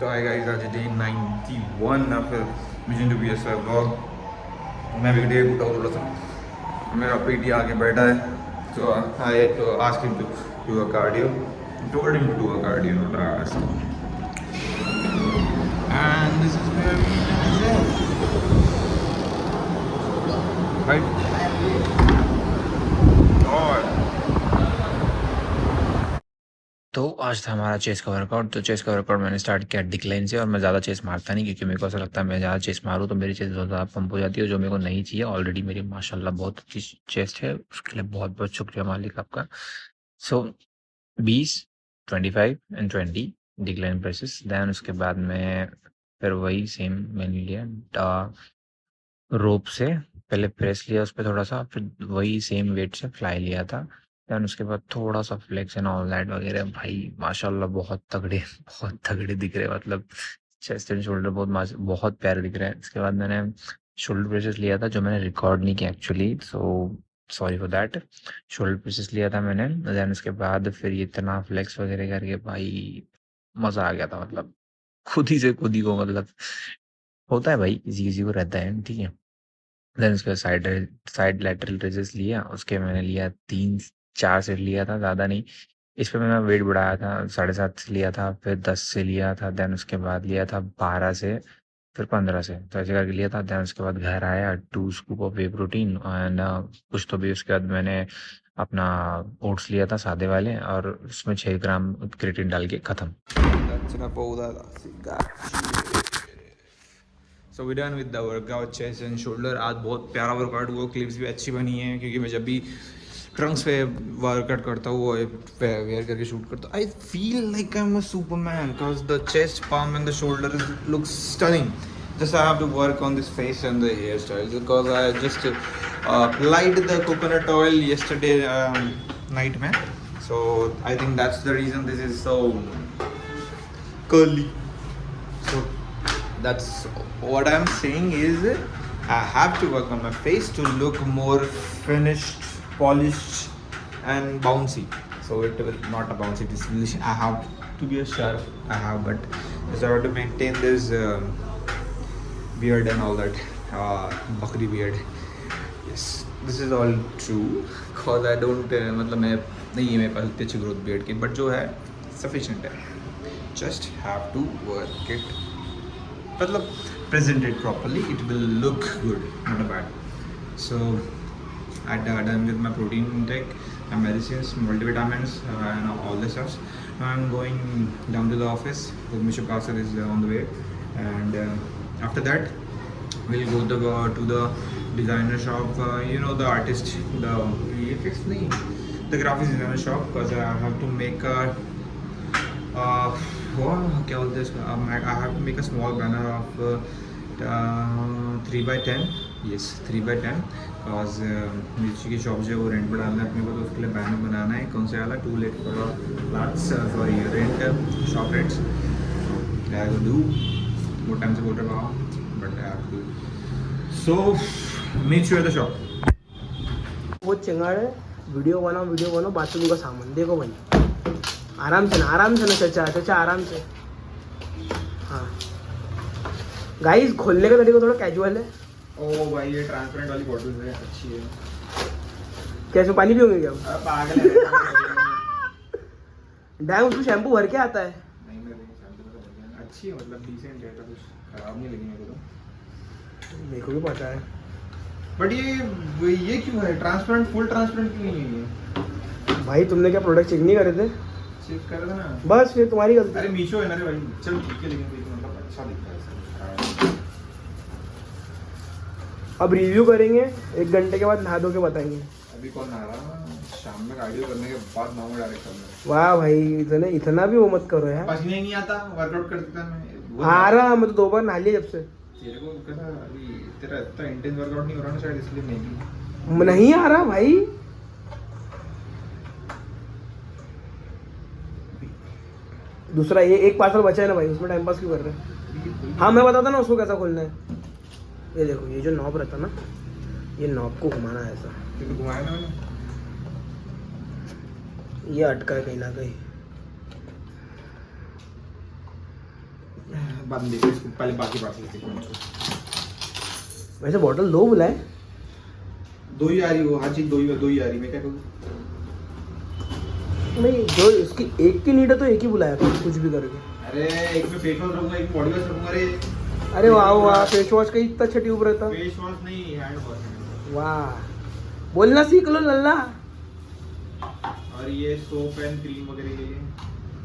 तो hi guys, आज day 91 of mission to B S blog. मैं भी डे उठा थोड़ा सा, मेरा पीटी आके बैठा है। तो आई तो ask him to do a cardio, told him to do a cardio, not ask. And this is where we live, right? और तो आज था हमारा चेस का वर्कआउट। तो चेस का वर्कआउट मैंने स्टार्ट किया डिक्लाइन से, और मैं ज़्यादा चेस मारता नहीं क्योंकि मेरे को ऐसा लगता है मैं ज़्यादा चेस मारूँ तो मेरी चेस्ट बहुत ज़्यादा पंप हो जाती है, जो मेरे को नहीं चाहिए। ऑलरेडी मेरी माशाल्लाह बहुत अच्छी चेस्ट है, उसके लिए बहुत बहुत शुक्रिया मालिक आपका। सो 20, 25 एंड 20 डिक्लाइन प्रेसेस। दैन उसके बाद में फिर वही सेम मैंने लिया रोप से, पहले प्रेस लिया उस पर थोड़ा सा, फिर वही सेम वेट से फ्लाई लिया था। दैन उसके बाद थोड़ा सा फ्लेक्स एंड ऑल दैट वगैरह। भाई माशाल्लाह बहुत तगड़े बहुत तगड़े दिख रहे हैं, मतलब चेस्ट एंड शोल्डर बहुत प्यारे दिख रहे हैं। इसके बाद मैंने शोल्डर प्रेसेस लिया था जो मैंने रिकॉर्ड नहीं किया actually, so sorry for that. Shoulder presses लिया था मैंने। दैन उसके बाद फिर ये इतना फ्लेक्स वगैरह करके भाई मज़ा आ गया था, मतलब खुद ही को मतलब होता है भाई, किसी किसी को रहता है, ठीक है। देन उसके बाद साइड लैटरल रेजेस लिया, उसके मैंने लिया 3-4 सेट लिया था, ज़्यादा नहीं। इस पे मैंने वेट बढ़ाया था, 7.5 से लिया था, फिर 10 से लिया था, देन उसके बाद लिया था 12 से, फिर 15 से, तो ऐसे करके लिया था। देन उसके बाद घर आया, 2 scoop of way protein and कुछ तो भी। उसके बाद मैंने अपना ओट्स लिया था सादे वाले, और उसमें 6 ग्राम क्रिएटिन डाल के ख़त्म। So we done with the workout chest and shoulder. आज बहुत प्यारा वर्कआउट हुआ, क्लिप्स भी अच्छी बनी है क्योंकि मैं जब भी ट्रंक्स पे वर्कआउट करता हूँ, वो वेयर करके शूट करता हूँ, I feel like I am a Superman because the chest palm and the shoulder looks stunning. Just I have to work on this face and the hairstyles because I just applied the coconut oil yesterday night, man. So I think that's the reason this is so curly. So that's what I'm saying is I have to work on my face to look more finished, polished and bouncy. So it will not a bouncy, it is I have to be a sharp. I have, but just I have to maintain this beard and all that bakri beard. Yes, this is all true because I don't मतलब मैं नहीं है मेरे पास इतनी अच्छी growth beard की, but जो है sufficient है. Just have to work it, मतलब present it properly, it will look good, not a bad. So I done with my protein intake and medicines, multivitamins and all the stuff. Now I'm going down to the office. Mr. Kasar is on the way, and after that we'll go to the designer shop, you know, the artist, the VFX the graphics designer shop, because I have to make a क्या बोलते हैं इसका, I have to make a small banner of 3x10. yes 3x10 because मिर्ची की shop जो है वो rent पर डालना है अपने को, तो उसके लिए बैनर बनाना है। कौन से वाला 2 let for flats sorry rent shop rents I will do. बहुत टाइम से बोल रहा हूँ but I have to, so meet you at the shop. वो चिंगाड़ है, वीडियो बनाओ बाथरूम का सामान देखो भाई, आराम से ना चाचा आराम से। हाँ गाइस, खोलने का तरीका थोड़ा कैजुअल है। ओ भाई ये ट्रांसपेरेंट वाली बॉटल है, अच्छी है। कैसे पानी पियोगे क्या? पागल है। डैम उसमें शैम्पू भर के आता है। नहीं मैं शैम्पू अच्छी है, मतलब डिसेंट है, कुछ खराब नहीं लगी मेरे को। मेरे को भी पता है, बट ये क्यों है ट्रांसपेरेंट, फुल ट्रांसपेरेंट क्यों नहीं है ये? भाई तुमने क्या प्रोडक्ट चेक नहीं करे थे? चेक कर रहा था ना। बस फिर तुम्हारी गलती। अरे मीशो है ना रे भाई, चल ठीक है, लेकिन मतलब अच्छा दिखता है सर। अब रिव्यू करेंगे, 1 घंटे के बाद नहा धो के बताएंगे। अभी कौन नहा रहा, शाम में कार्डियो करने के बाद नहाऊंगा डायरेक्ट करना। वाह भाई, इतना भी वो मत करो यार। पसीना ही नहीं आता, वर्कआउट करता था मैं। आ रहा, मैं तो 2 बार नहा लिया जब से। तेरे को कैसा अभी तेरा इतना इंटेंस वर्कआउट नहीं हो रहा ना शायद, इसलिए नहीं नहीं आ रहा भाई। दूसरा ये एक पार्सल बचा है ना भाई, उसमें टाइम पास क्यों कर रहे हैं? हाँ मैं बताता ना उसको कैसा खोलना है। ये देखो, ये जो नॉब रहता ना, ये नॉब को घुमाना है ऐसा। तो घुमाया ना मैंने, ये अटका है कहीं ना कहीं, बाद में देखते हैं इसको, पहले बाकी बात लेते हैं। वैसे बॉटल 2 बुलाए, 2 ही आ रही हो, हर चीज 2 ही आ रही, मैं क्या करूँ? नहीं जो इसकी एक की नीड है तो एक ही बुलाया था कुछ भी करके। अरे एक में फेस वॉश रखूंगा, एक बॉडी वॉश रखूंगा। अरे वाह वाह, फेस वॉश का ही इतना अच्छा ट्यूब रहता। फेस वॉश नहीं, हैंड वॉश। वाह, बोलना सीख लो लल्ला। और ये सोप एंड क्रीम वगैरह, ये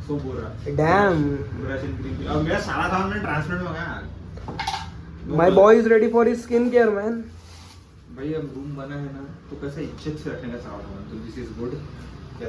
सोप बोल रहा है, डैम, ब्रश एंड क्रीम। अब मेरा सारा काम मैंने ट्रांसपेरेंट मंगाया। My boy is ready for his skin care man. भाई अब रूम बना है ना, तो कैसे इज्जत से रखने का सारा सामान, तो दिस इज गुड।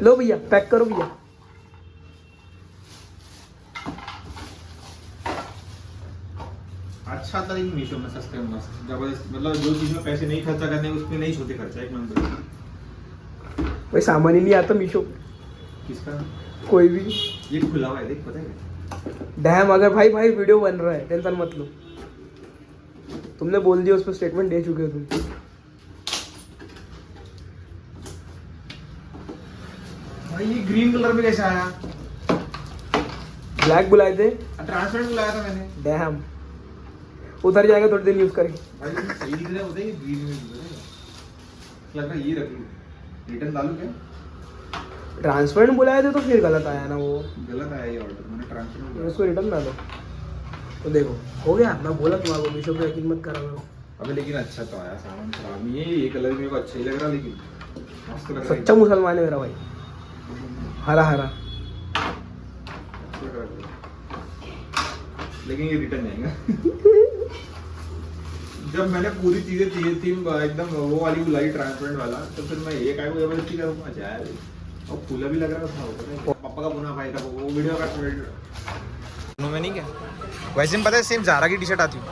लो भैया, पैक करो भैया। अच्छा था लेकिन मीशो में सस्ते में मस्त जबरदस्त, मतलब जो चीज में पैसे नहीं खर्चा करने उसमें नहीं छोटे खर्चा, एक नंबर। भाई सामान ही नहीं आता मीशो, किसका? कोई भी। ये खुला हुआ है, देख, पता है? डैम, अगर भाई वीडियो बन रहा है, टेंशन मत लो। तुमने बोल दिया, उस पर स्टेटमेंट दे चुके हो तुम। भाई ये ग्रीन कलर में कैसे आया? ब्लैक बुलाए थे, ट्रांसपेरेंट बुलाया था मैंने। डैम, उधर जाएगा थोड़ी देर यूज करके। भाई ये सही दिख रहा है, बताइए ग्रीन में दिख रहा है। लग रहा है ये रख लूं, रिटर्न डालूं क्या? ट्रांसपेरेंट बुलाए थे तो फिर गलत आया ना वो, गलत आया ये ऑर्डर, मैंने ट्रांसपेरेंट बुलाया। उसको रिटर्न डालो। तो देखो हो गया, मैं बोला तुम्हारा मीशो पे यकीन मत करा करो। अबे लेकिन अच्छा तो आया, सामान खराब नहीं है, ये कलर मेरे को अच्छा ही लग रहा, लेकिन मस्त लग रहा है। सच्चा मुसलमान है मेरा भाई, हरा हरा। अच्छा लग रहा है। लेकिन ये रिटर्न जाएगा। जब मैंने पूरी चीजें थी एकदम वो वाली बुलाई, ट्रांसपेरेंट वाला, तो फिर मैं ये काय को जबरदस्ती करूंगा जाए। और फूला भी लग रहा था, पापा का बुना भाई था वो वीडियो का में नहीं क्या? वैसे में पता है सेम ज़ारा की टी शर्ट आती है।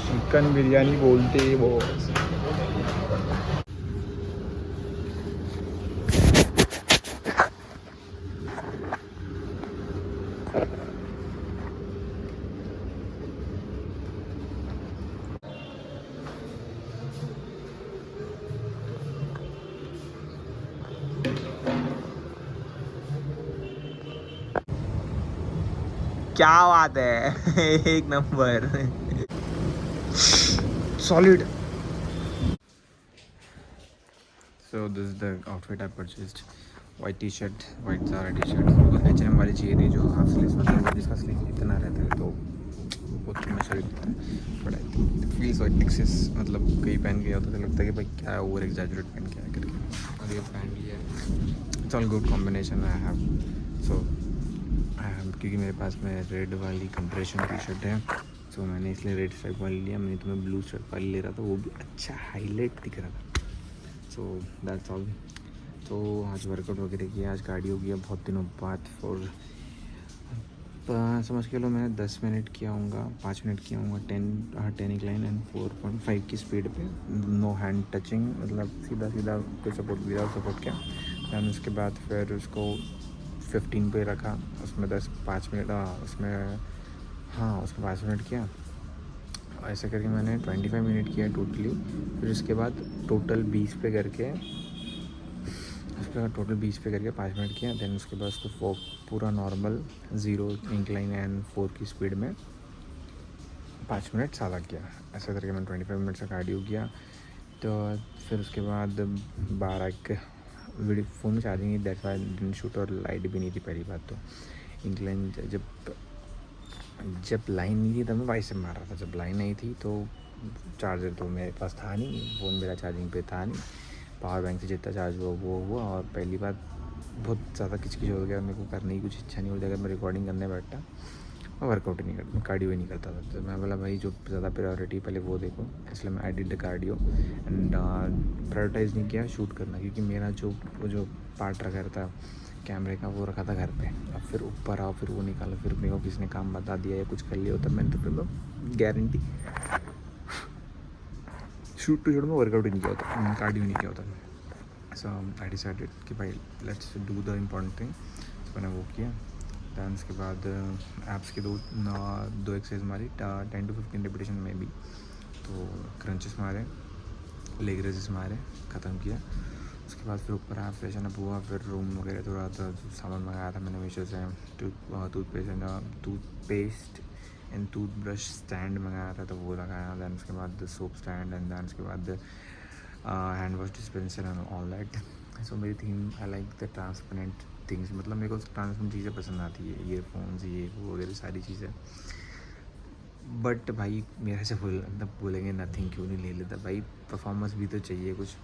चिकन बिरयानी बोलते वो। क्या बात है, एक number, solid. So this is the outfit I purchased. White t-shirt, white Zara t-shirt. H&M वाली चाहिए थी जो हाफ स्लीव्स, मतलब जिसका स्लीव इतना रहता है तो वो तो मैं शरीर होता है, but I think feels like this, मतलब कहीं पहन के होता तो लगता है कि भाई क्या ओवर एग्जैजरेट पहन के आया करके, और ये पहन लिया है। It's all good combination I have. So क्योंकि मेरे पास में रेड वाली कंप्रेशन टी शर्ट है, सो मैंने इसलिए रेड स्ट्राइप वाली लिया। मैंने तुम्हें ब्लू स्ट्राइप वाली ले रहा था, वो भी अच्छा हाईलाइट दिख रहा था। So that's all. तो आज वर्कआउट वगैरह किया, आज कार्डियो किया बहुत दिनों बाद। फॉर समझ के लो मैंने 10 मिनट किया होगा, 5 मिनट किया होगा, 10 इंक्लाइन एंड 4.5 की स्पीड पे, नो हैंड टचिंग, मतलब सीधा सीधा कोई सपोर्ट विदाउट सपोर्ट किया। दैन उसके बाद फिर उसको 15 पे रखा, उसमें 5 मिनट उसमें 5 मिनट किया। ऐसे करके मैंने 25 मिनट किया टोटली। फिर उसके बाद टोटल 20 पे करके 5 मिनट किया। देन उसके बाद उसको पूरा नॉर्मल 0 इंक्लाइन एंड 4 की स्पीड में 5 मिनट सादा किया। ऐसा करके मैंने 25 मिनट से कार्डियो किया। तो फिर उसके बाद 12 वीडियो फ़ोन में चार्जिंग नहीं, दैट्स व्हाई डिडंट शूट, और लाइट भी नहीं थी पहली बात। तो इंक्लाइन जब लाइन नहीं थी तब मैं वाइस से मार रहा था, जब लाइन नहीं थी तो चार्जर तो मेरे पास था नहीं, फ़ोन मेरा चार्जिंग पे था नहीं, पावर बैंक से जितना चार्ज हुआ वो हुआ। और पहली बात बहुत ज़्यादा किचकिच हो गया, मेरे को करने की कुछ इच्छा नहीं होती अगर मैं रिकॉर्डिंग करने बैठता और वर्कआउट नहीं करता, कार्डियो ही नहीं करता था। तो मैं बोला भाई जो ज़्यादा प्रायोरिटी पहले वो देखो, इसलिए मैं I did the cardio and prioritize नहीं किया शूट करना, क्योंकि मेरा जो पार्ट रखा था कैमरे का वो रखा था घर पे। अब फिर ऊपर आओ, फिर वो निकालो, फिर मेरे को किसी ने काम बता दिया या कुछ कर लिया होता, मैंने तो फिर गारंटी शूट टू शूट में वर्कआउट ही नहीं किया होता, कार्डियो नहीं किया होता। सो आई डिसाइडेड कि भाई let's do the important thing. तो मैंने वो किया। दैन उसके बाद एप्स के दो एक्सरसाइज मारी, 10 to 15 रेपिटेशन में भी। तो क्रंचेस मारे, लेग रेजेस मारे, ख़त्म किया। उसके बाद फिर ऊपर आया, फ्रेशन अप हुआ, फिर रूम वगैरह थोड़ा सा सामान मंगाया था मैंने मीशो से, टूथपेस्ट एंड टूथब्रश स्टैंड मंगाया था तो वो लगाया, दैन उसके बाद सोप स्टैंड एंड दैन उसके बाद hand wash dispenser and all that. So मेरी theme I like the transparent things, मतलब मेरे को ट्रांसपेरेंट चीज़ें पसंद आती है, ईयरफोन्स ये वो वगैरह सारी चीज़ें। बट भाई मेरे से बोलेंगे नथिंग क्यों नहीं ले लेता भाई, परफॉर्मेंस भी तो चाहिए, कुछ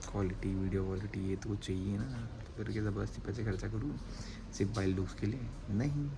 क्वालिटी वीडियो क्वालिटी ये तो कुछ चाहिए ना, तो फिर के ज़बरदस्ती पैसे खर्चा करूँ सिर्फ वाइल्ड लुक्स के लिए? नहीं,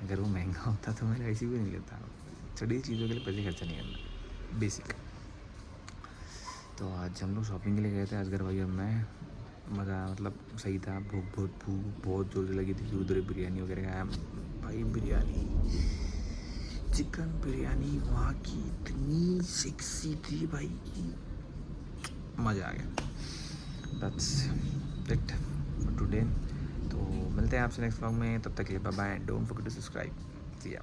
अगर वो महंगा होता तो मैं ऐसी भी नहीं लेता, छोटी चीज़ों के लिए पैसे खर्चा नहीं करना, बेसिक। तो आज हम लोग शॉपिंग के लिए गए थे असगर भाई और मैं, मज़ा मतलब सही था, भूख बहुत जोर से लगी थी, उधर बिरयानी वगैरह खाया भाई, बिरयानी चिकन बिरयानी वहाँ की इतनी सेक्सी थी भाई, मज़ा आ गया। That's it for today. तो मिलते हैं आपसे नेक्स्ट व्लॉग में, तब तक के लिए bye bye, don't forget to subscribe, see या।